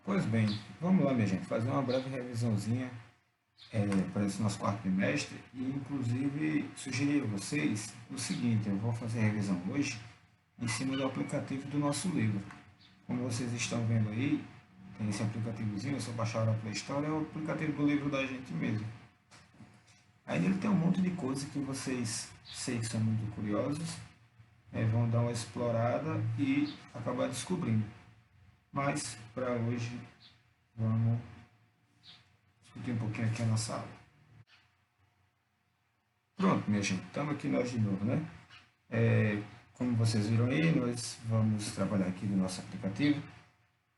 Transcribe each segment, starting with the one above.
Pois bem, vamos lá, minha gente, fazer uma breve revisãozinha para esse nosso quarto trimestre e, inclusive, sugerir a vocês o seguinte: eu vou fazer a revisão hoje em cima do aplicativo do nosso livro. Como vocês estão vendo aí, tem esse aplicativozinho, é só baixar na Play Store, é o aplicativo do livro da gente mesmo. Aí nele tem um monte de coisa que vocês, sei que são muito curiosos, vão dar uma explorada e acabar descobrindo. Mas, para hoje, vamos discutir um pouquinho aqui a nossa aula. Pronto, minha gente, estamos aqui nós de novo, né? Como vocês viram aí, nós vamos trabalhar aqui no nosso aplicativo.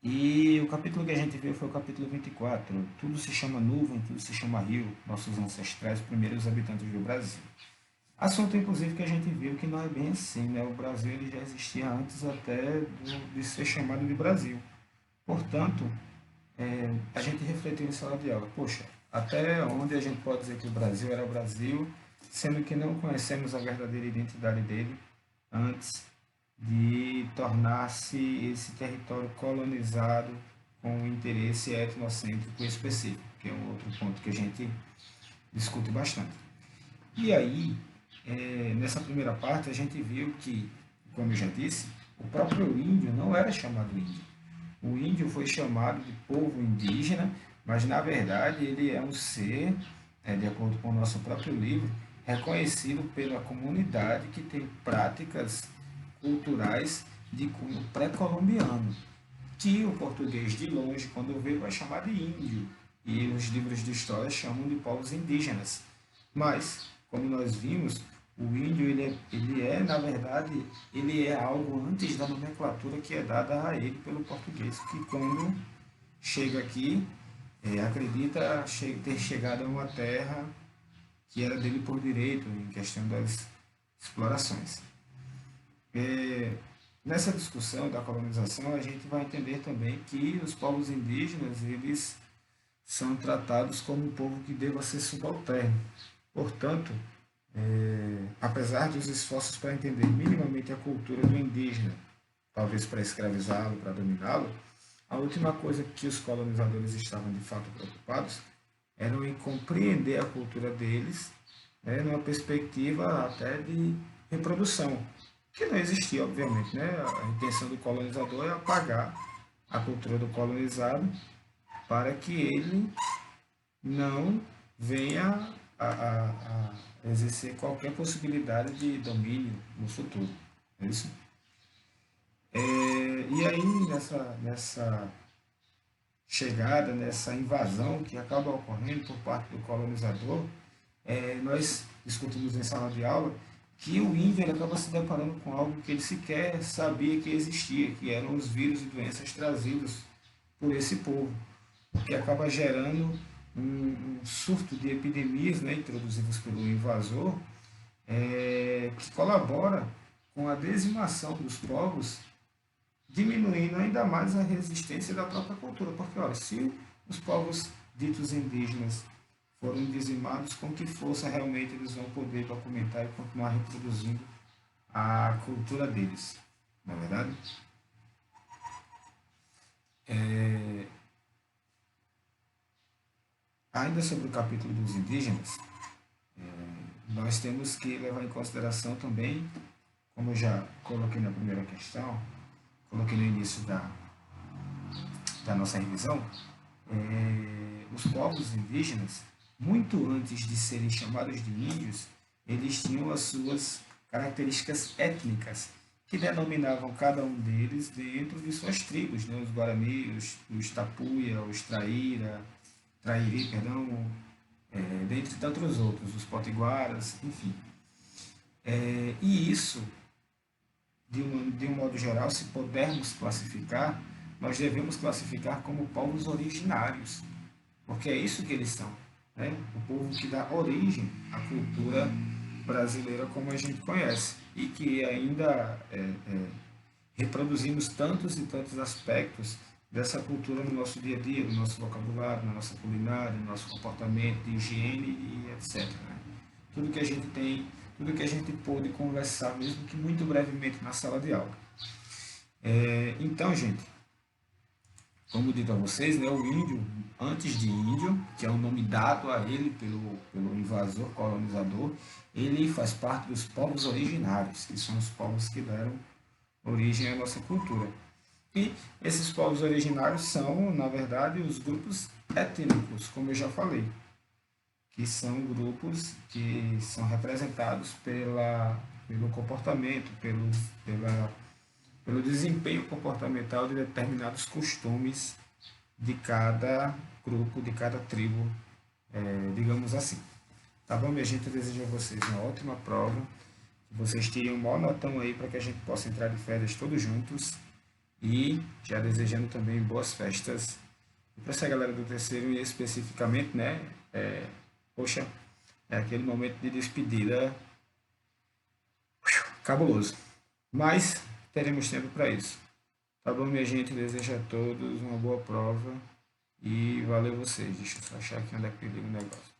E o capítulo que a gente viu foi o capítulo 24. Tudo se chama nuvem, tudo se chama rio, nossos ancestrais, primeiros habitantes do Brasil. Assunto, inclusive, que a gente viu que não é bem assim, né? O Brasil ele já existia antes até de ser chamado de Brasil. Portanto, a gente refletiu em sala de aula, poxa, até onde a gente pode dizer que o Brasil era o Brasil, sendo que não conhecemos a verdadeira identidade dele antes de tornar-se esse território colonizado com um interesse etnocêntrico específico, que é um outro ponto que a gente discute bastante. E aí, nessa primeira parte, a gente viu que, como eu já disse, o próprio índio não era chamado índio. O índio foi chamado de povo indígena, mas na verdade ele é um ser, de acordo com o nosso próprio livro, reconhecido pela comunidade que tem práticas culturais de cunho pré-colombiano, que o português de longe, quando vê, vai chamar de índio, e os livros de história chamam de povos indígenas. Mas, como nós vimos, o índio, na verdade, ele é algo antes da nomenclatura que é dada a ele pelo português, que quando chega aqui, acredita ter chegado a uma terra que era dele por direito, em questão das explorações. Nessa discussão da colonização, a gente vai entender também que os povos indígenas, eles são tratados como um povo que deva ser subalterno. Portanto, apesar dos esforços para entender minimamente a cultura do indígena, talvez para escravizá-lo, para dominá-lo, a última coisa que os colonizadores estavam de fato preocupados era em compreender a cultura deles, numa perspectiva até de reprodução, que não existia, obviamente. Né? A intenção do colonizador é apagar a cultura do colonizado para que ele não venha a exercer qualquer possibilidade de domínio no futuro. É isso? E aí, nessa chegada, nessa invasão que acaba ocorrendo por parte do colonizador, nós discutimos em sala de aula que o índio ele acaba se deparando com algo que ele sequer sabia que existia, que eram os vírus e doenças trazidos por esse povo, que acaba gerando um surto de epidemias, né, introduzidas pelo invasor, que colabora com a dizimação dos povos, diminuindo ainda mais a resistência da própria cultura. Porque, olha, se os povos ditos indígenas foram dizimados, com que força realmente eles vão poder documentar e continuar reproduzindo a cultura deles, não é verdade? Ainda sobre o capítulo dos indígenas, nós temos que levar em consideração também, como eu já coloquei na primeira questão, coloquei no início da nossa revisão, os povos indígenas, muito antes de serem chamados de índios, eles tinham as suas características étnicas, que denominavam cada um deles dentro de suas tribos, né? Os Guarani, os Tapuia, os Trairi, perdão, dentre tantos outros, os Potiguaras, enfim. E isso, de um modo geral, se pudermos classificar, nós devemos classificar como povos originários, porque é isso que eles são, né? O povo que dá origem à cultura brasileira como a gente conhece e que ainda reproduzimos tantos e tantos aspectos dessa cultura no nosso dia a dia, no nosso vocabulário, na nossa culinária, no nosso comportamento de higiene e etc. Né? Tudo que a gente tem, tudo que a gente pôde conversar, mesmo que muito brevemente na sala de aula. Então, gente, como dito a vocês, né, o índio, antes de índio, que é o nome dado a ele pelo invasor, colonizador, ele faz parte dos povos originários, que são os povos que deram origem à nossa cultura. E esses povos originários são, na verdade, os grupos étnicos, como eu já falei, que são grupos que são representados pelo comportamento, pelo desempenho comportamental de determinados costumes de cada grupo, de cada tribo, digamos assim. Tá bom, minha gente? Eu desejo a vocês uma ótima prova, que vocês tirem um maior notão aí para que a gente possa entrar de férias todos juntos e já desejando também boas festas. E para essa galera do terceiro, e especificamente, né? Poxa, é aquele momento de despedida cabuloso. Mas teremos tempo para isso. Tá bom, minha gente? Desejo a todos uma boa prova e valeu vocês. Deixa eu só achar aqui onde é que eu ligo o negócio.